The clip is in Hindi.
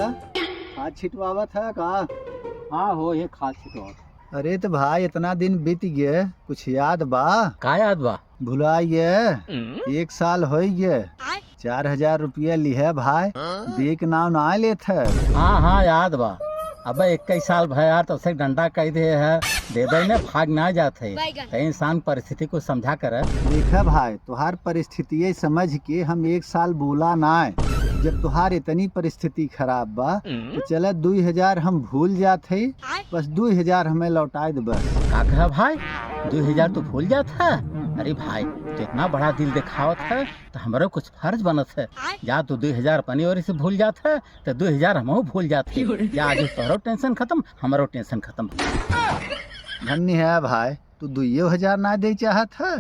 भैया खाद छिटवावा था का? हाँ हो ये खाद छिटवा। अरे तो भाई इतना दिन बीत गए, कुछ याद बा? का याद बा? भुलाइए 1 साल हो गए। 4,000 रुपया लिहे भाई, देख नाव ना लेते। हाँ हाँ याद बा। अब 21 साल भया तो उसे डंडा कह दे है, दे दे ने भाग ना जाते। तो इंसान परिस्थिति को समझा कर। देखा भाई, तुहार परिस्थिति समझ के हम 1 साल बोला ना। जब तुहार इतनी परिस्थिति खराब बा तो चल 2,000 हम भूल जाते, बस 2,000 हमें लौटाए दे बस। का कहा भाई 2,000 तो भूल जाता है? अरे भाई तो इतना बड़ा दिल दिखावत है तो हमारा कुछ फर्ज बनत है। या तो 2,000 अपनी ओर से भूल जाता है तो 2,000 हम भूल जाते। या आज तोरो टेंशन खत्म, हमारो टेंशन खत्म। धन्य है भाई, तू 2,000 ना दे चाहत है।